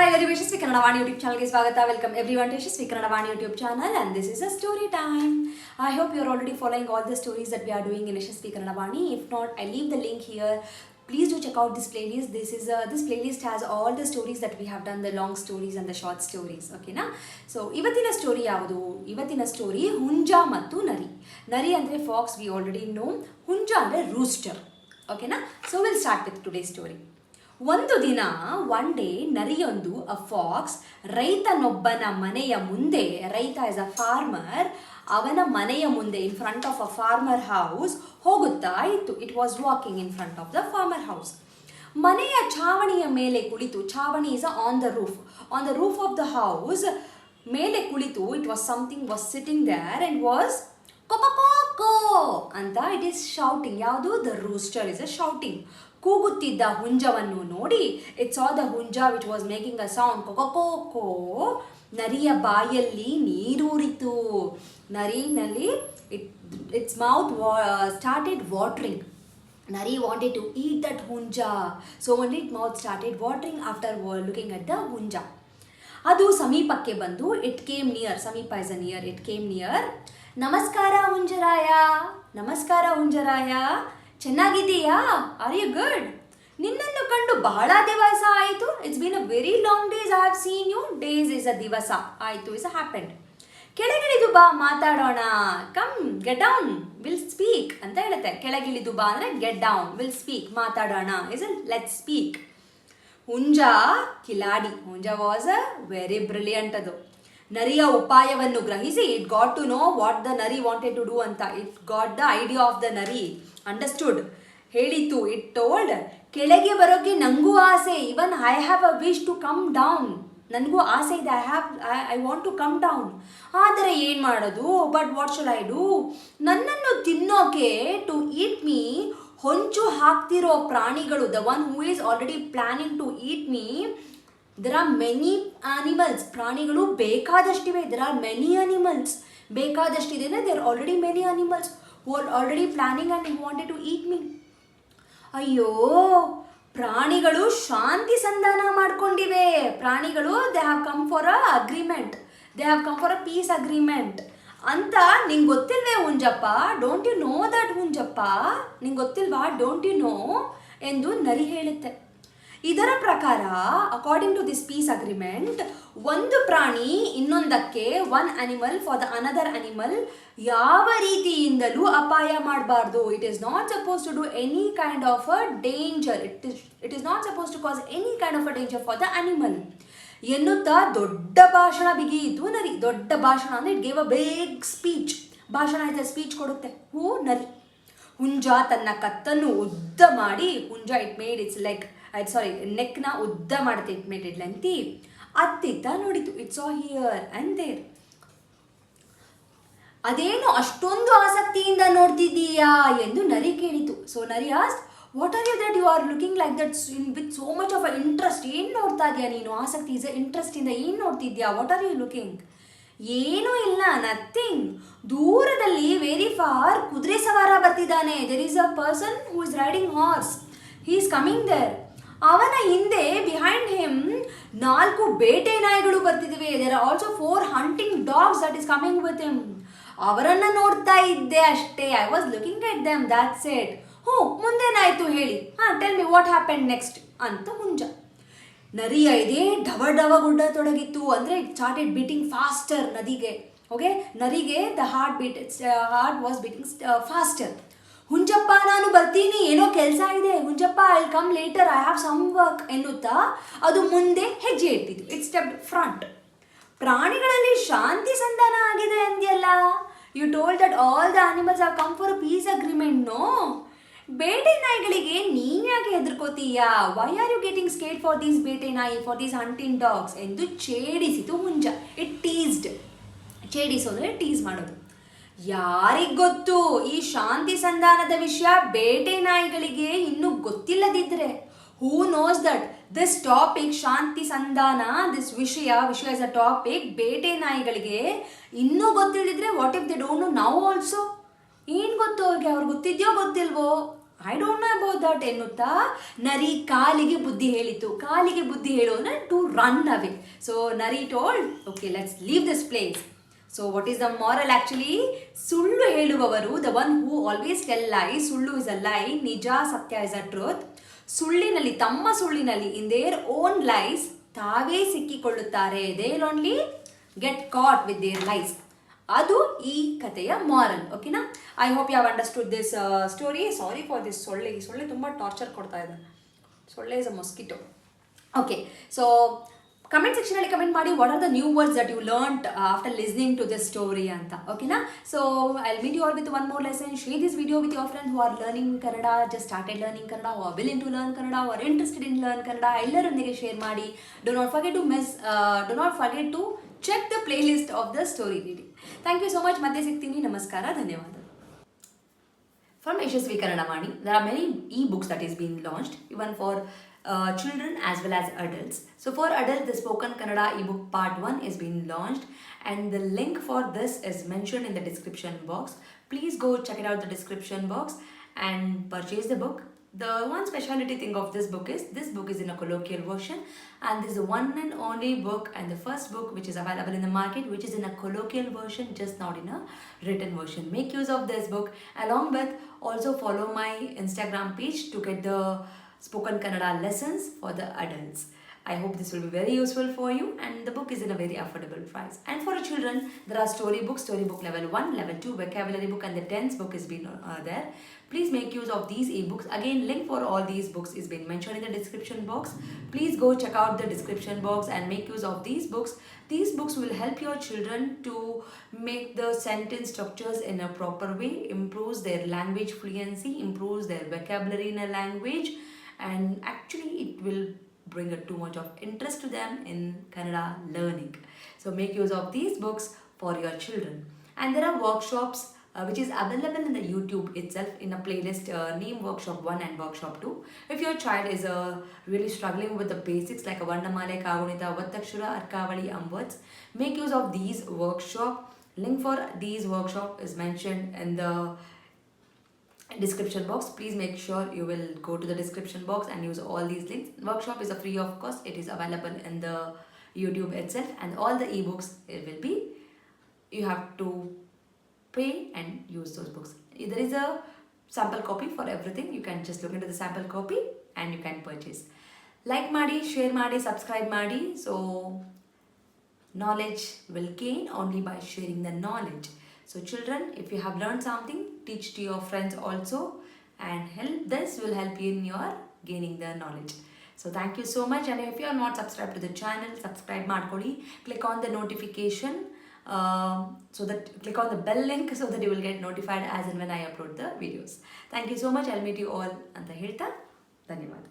ಎಲ್ಲರಿಗೂ ಯಶಸ್ವಿ ಕನ್ನಡ ವಾಣಿ ಯೂಟ್ಯೂಬ್ ಚಾನಲ್ಗೆ ಸ್ವಾಗತ. Welcome everyone to Yashasvi Kannada Vani YouTube channel and this is a story time. I hope you are already following all the stories that we are doing in Yashaswi Kannada Vaani. If not, I leave the link here. Please do check out this playlist. This playlist has all the stories that we have done, the long stories and the short stories. Okay na? So ಇವತ್ತಿನ story ಯಾವುದು? ಇವತ್ತಿನ story ಹುಂಜ ಮತ್ತು ನರಿ. ನರಿ ಅಂದರೆ fox, we already know. ಹುಂಜ ಅಂದರೆ rooster. Okay na? So we'll start with today's story. ಒಂದು ದಿನ ಒನ್ ಡೇ ನರಿಯೊಂದು ಅ ಫಾಕ್ಸ್ ರೈತನೊಬ್ಬನ ಮನೆಯ ಮುಂದೆ, ರೈತ ಇಸ್ ಅ ಫಾರ್ಮರ್, ಅವನ ಮನೆಯ ಮುಂದೆ in front of a farmer house ಹೋಗುತ್ತಾ ಇತ್ತು. It was walking in front of the farmer house. ಮನೆಯ ಛಾವಣಿಯ ಮೇಲೆ ಕುಳಿತು, ಛಾವಣಿ is on the roof of the house ಮೇಲೆ ಕುಳಿತು, it was something was sitting there and was ಕೊಕೊಕೋ ಅಂತ ಇಟ್ ಈಸ್ ಶೌಟಿಂಗ್. ಯಾವುದು? The rooster is a shouting. ಕೂಗುತ್ತಿದ್ದ ಹುಂಜವನ್ನು ನೋಡಿ, ಇಟ್ ಸಾ ದ ಹುಂಜ which was making a sound ಕೊಕೊಕೋ. ನರಿಯ ಬಾಯಲ್ಲಿ ನೀರೂರಿತು. ನರಿನಲ್ಲಿ ಇಟ್ಸ್ ಮೌತ್ ಸ್ಟಾರ್ಟೆಡ್ ವಾಟರಿಂಗ್. ನರಿ ವಾಂಟೆಡ್ ಟು ಈಟ್ ದಟ್ ಹುಂಜ, so only it mouth started watering after looking at the ಹುಂಜ. ಅದು ಸಮೀಪಕ್ಕೆ ಬಂದು, ಇಟ್ ಕೇಮ್ ನಿಯರ್, ಸಮೀಪ is a near, it came near. ನಮಸ್ಕಾರ ಹುಂಜರಾಯ, ನಮಸ್ಕಾರ ಹುಂಜರಾಯ, ಚೆನ್ನಾಗಿದ್ದೀಯಾ? Are you good? ನಿನ್ನನ್ನು ಕಂಡು ಬಹಳ ದಿವಸ ಆಯಿತು. It's been a very long days I have seen you. Days is a ದಿವಸ, ಆಯಿತು ಇಸ್ ಅ ಹ್ಯಾಪೆಂಡ್. ಕೆಳಗಿಳಿದು ಬಾ ಮಾತಾಡೋಣ. Come get down will speak ಅಂತ ಹೇಳುತ್ತೆ. ಕೆಳಗಿಳಿದು ಬಾ ಅಂದರೆ ಗೆಟ್ ಡೌನ್, ವಿಲ್ ಸ್ಪೀಕ್, ಮಾತಾಡೋಣ ಇಸ್ ಲೆಟ್ ಸ್ಪೀಕ್. ಹುಂಜ ಕಿಲಾಡಿ. ಹುಂಜ ವಾಸ್ ಅ ವೆರಿ ಬ್ರಿಲಿಯಂಟ್. ಅದು ನರಿಯ ಉಪಾಯವನ್ನು ಗ್ರಹಿಸಿ, it got to know what the ನರಿ ವಾಂಟೆಡ್ ಟು ಡೂ ಅಂತ. It got the idea of the ನರಿ, ಅಂಡರ್ಸ್ಟುಡ್, ಹೇಳಿತು. ಇಟ್ ಟೋಲ್ಡ್, ಕೆಳಗೆ ಬರೋಕ್ಕೆ ನನಗೂ ಆಸೆ. Even I have a wish to come down. ನನಗೂ ಆಸೆ ಇದೆ, I want to come down. ಆದರೆ ಏನು ಮಾಡೋದು? But what should I do? ನನ್ನನ್ನು ತಿನ್ನೋಕೆ, ಟು ಈಟ್ ಮೀ, ಹೊಂಚು ಹಾಕ್ತಿರೋ ಪ್ರಾಣಿಗಳು, the one who is already planning to eat me, there are many animals. ಪ್ರಾಣಿಗಳು ಬೇಕಾದಷ್ಟಿವೆ. there are many animals. ಬೇಕಾದಷ್ಟಿದೆ. there are already many animals who are already planning and who wanted to eat me. ಅಯ್ಯೋ, ಪ್ರಾಣಿಗಳು ಶಾಂತಿ ಸಂಧಾನ ಮಾಡ್ಕೊಂಡಿವೆ. ಪ್ರಾಣಿಗಳು they have come for a agreement, they have come for a peace agreement ಅಂತ. ನಿಂಗೆ ಗೊತ್ತಿಲ್ವೇ ಹುಂಜಪ್ಪ? Don't you know that ಹುಂಜಪ್ಪ? ನಿಂಗೆ ಗೊತ್ತಿಲ್ವಾ? ಡೋಂಟ್ ಯು ನೋ ಎಂದು ನರಿ ಹೇಳುತ್ತೆ. ಇದರ ಪ್ರಕಾರ, according to this peace agreement, ಒಂದು ಪ್ರಾಣಿ ಇನ್ನೊಂದಕ್ಕೆ, one animal for the another animal, ಯಾವ ರೀತಿಯಿಂದಲೂ ಅಪಾಯ ಮಾಡಬಾರ್ದು. It is not suppose to do any kind of a danger. It is not suppose to cause any kind of a danger for the animal ಎನ್ನುತ್ತಾ ದೊಡ್ಡ ಭಾಷಣ ಬಿಗಿಯಿತು ನರಿ. ದೊಡ್ಡ ಭಾಷಣ ಅಂದರೆ it gave a big speech. ಭಾಷಣ ಇದೆ, ಸ್ಪೀಚ್ ಕೊಡುತ್ತೆ ನರಿ. ಹುಂಜ ತನ್ನ ಕತ್ತನ್ನು ಉದ್ದ ಮಾಡಿ, ಹುಂಜ ಇಟ್ ಮೇಡ್ ಇಟ್ಸ್ ಲೈಕ್ ನೆಕ್ನ ಉದ್ದ ಮಾಡುತ್ತೆ, ಇಟ್ ಮೇಡ್ ಇಟ್ ಲೆಂತಿ. ಅತ್ತಿತ್ತ ನೋಡಿತು, ಇಟ್ಸ್ ಆ ಹಿಯರ್ ಅಂಡ್ ದೇರ್. ಅದೇನು ಅಷ್ಟೊಂದು ಆಸಕ್ತಿಯಿಂದ ನೋಡ್ತಿದ್ದೀಯಾ ಎಂದು ನರಿ ಕೇಳಿತು. ಸೊ ನರಿ asked, what are you that you are looking like that with so much of a interest? ಏನು ನೋಡ್ತಾ ಇದೆಯಾ ನೀನು? ಆಸಕ್ತಿ ಇಸ್ ಇಂಟ್ರೆಸ್ಟಿಂದ ಏನು ನೋಡ್ತಿದ್ಯಾ? What are you looking? ಏನೂ ಇಲ್ಲ, ನಥಿಂಗ್. ದೂರದಲ್ಲಿ ವೆರಿ ಫಾರ್ ಕುದುರೆ ಸವಾರ ಬರ್ತಿದ್ದಾನೆ. There is a person who is riding horse, he is coming there. ಅವನ ಹಿಂದೆ, ಬಿಹೈಂಡ್ ಹಿಮ್, 4 ಬೇಟೆ ನಾಯಿಗಳು ಬರ್ತಿದ್ವಿ. There are also 4 hunting dogs that is coming with him. ಅವರನ್ನು ನೋಡ್ತಾ ಇದ್ದೆ ಅಷ್ಟೇ. I was looking at them, that's it. ಮುಂದೇನಾಯ್ತು ಹೇಳಿ? Tell me what happened next ಅಂತ ಹುಂಜ. ನರಿಯ ಎದೆ ಡವಡವಗೊಡ್ಡತೊಡಗಿತ್ತು. ಅಂದರೆ ಇಟ್ ಸ್ಟಾರ್ಟೆಡ್ ಬೀಟಿಂಗ್ ಫಾಸ್ಟರ್. ನರಿಗೆ the heart was beating faster. ಹುಂಜಪ್ಪ, ನಾನು ಬರ್ತೀನಿ, ಏನೋ ಕೆಲಸ ಇದೆ. ಹುಂಜಪ್ಪ, I will come later, I have some work ಎನ್ನುತ್ತಾ ಅದು ಮುಂದೆ ಹೆಜ್ಜೆ ಇಟ್ಟಿತು. It step front. ಪ್ರಾಣಿಗಳಲ್ಲಿ ಶಾಂತಿ ಸಂಧಾನ ಆಗಿದೆ ಅಂದ್ಯಲ್ಲ? You told that all the animals have come for a peace agreement, no? ಬೇಟೆ ನಾಯಿಗಳಿಗೆ ನೀನ್ ಯಾಕೆ ಹೆದರ್ಕೋತೀಯಾ? Why are you getting scared for these ಬೇಟೆ ನಾಯಿ, ಫಾರ್ ದೀಸ್ ಹಂಟಿಂಗ್ ಡಾಗ್ಸ್ ಎಂದು ಛೇಡಿಸಿತು ಹುಂಜ. ಇಟ್ ಟೀಸ್ಡ್. ಛೇಡಿಸು ಅಂದರೆ ಟೀಸ್ ಮಾಡೋದು. ಯಾರಿಗ್ ಗೊತ್ತು ಈ ಶಾಂತಿ ಸಂಧಾನದ ವಿಷಯ ಬೇಟೆ ನಾಯಿಗಳಿಗೆ ಇನ್ನೂ ಗೊತ್ತಿಲ್ಲದಿದ್ರೆ? Who knows that this topic, ಶಾಂತಿ ಸಂಧಾನ, ದಿಸ್ ವಿಷಯ ಇಸ್ ಅ ಟಾಪಿಕ್, ಬೇಟೆ ನಾಯಿಗಳಿಗೆ ಇನ್ನೂ ಗೊತ್ತಿಲ್ಲದಿದ್ರೆ what if they don't know now also? ಏನು ಗೊತ್ತು ಅವ್ರಿಗೆ? ಅವ್ರಿಗೆ ಗೊತ್ತಿದೆಯೋ ಗೊತ್ತಿಲ್ವೋ? I don't know about that ಎನ್ನುತ್ತಾ ನರಿ ಕಾಲಿಗೆ ಬುದ್ಧಿ ಹೇಳಿತು. ಕಾಲಿಗೆ ಬುದ್ಧಿ ಹೇಳೋದ್ರೆ ಟು ರನ್ ಅವೇ. ಸೊ ನರಿ told, okay let's leave this place. So what is the moral actually? ಸುಳ್ಳು ಹೇಳುವವರು, the one who always tell ಲೈ, ಸುಳ್ಳು ಇಸ್ ಅ ಲೈ, ನಿಜ ಸತ್ಯ ಇಸ್ ಅ ಟ್ರೂತ್. ಸುಳ್ಳಿನಲ್ಲಿ, ತಮ್ಮ ಸುಳ್ಳಿನಲ್ಲಿ, ಇನ್ ದೇರ್ ಓನ್ ಲೈಸ್ ತಾವೇ ಸಿಕ್ಕಿಕೊಳ್ಳುತ್ತಾರೆ. They will only get caught with their lies. ಅದು ಈ ಕಥೆಯ ಮಾರಲ್. ಓಕೆನಾ? I hope you have understood this story. Sorry for this ಸೊಳ್ಳೆ. ಈ ಸೊಳ್ಳೆ ತುಂಬ ಟಾರ್ಚರ್ ಕೊಡ್ತಾ ಇದೆ. ಸೊಳ್ಳೆ is a mosquito. Okay, so comment ಸೆಕ್ಷನಲ್ಲಿ ಕಮೆಂಟ್ ಮಾಡಿ what are the new words that you learned after listening to this story ಅಂತ. ಓಕೆನಾ? So I will meet you all with one more lesson. Share this video with your friends who are learning Kannada, just started learning Kannada, who are willing to learn Kannada, who are interested in learn Kannada. ಎಲ್ಲರೊಂದಿಗೆ share ಮಾಡಿ. Do not forget to check the play list of the story reading. Thank you so much. ಮತ್ತೆ ಸಿಗ್ತೀನಿ. ನಮಸ್ಕಾರ, ಧನ್ಯವಾದ. From Yashaswi Kannadavaani, there are many e-books that is being launched, even for children as well as adults. So for adults, the Spoken Kannada ebook part 1 is being launched, and the link for this is mentioned in the description box. Please go check it out the description box and purchase the book. The one speciality thing of this book is in a colloquial version, and this is the one and only book and the first book which is available in the market which is in a colloquial version, just not in a written version. Make use of this book. Along with, also follow my Instagram page to get the spoken Kannada lessons for the adults. I hope this will be very useful for you, and the book is in a very affordable price. And for children, there are storybook level 1, level 2, vocabulary book, and the tense book is been there. Please make use of these ebooks. Again, link for all these books is been mentioned in the description box. Please go check out the description box and make use of these books. These books will help your children to make the sentence structures in a proper way, improves their language fluency, improves their vocabulary in a language, and actually it will bring too much of interest to them in Kannada learning. So make use of these books for your children. And there are workshops which is available in the YouTube itself in a playlist name workshop 1 and workshop 2. If your child is really struggling with the basics like a Varnamale, Kagunita, Vattakshura, Arkavali, words, make use of these workshop. Link for these workshop is mentioned in the description box. Please make sure you will go to the description box and use all these links. Workshop is a free of cost. It is available in the YouTube itself, and all the ebooks, it will be, you have to pay and use those books. There is a sample copy for everything. You can just look into the sample copy and you can purchase. Like ಮಾಡಿ, share ಮಾಡಿ, subscribe ಮಾಡಿ. So knowledge will gain only by sharing the knowledge. So children, if you have learned something, teach to your friends also, and this will help you in your gaining the knowledge. So thank you so much, and if you are not subscribed to the channel, subscribe ಮಾಡ್ಕೊಳ್ಳಿ. Click on the notification, so that click on the bell link so that you will get notified as and when I upload the videos. Thank you so much. I'll meet you all ಅಂತ ಹೇಳ್ತಾ ಧನ್ಯವಾದ.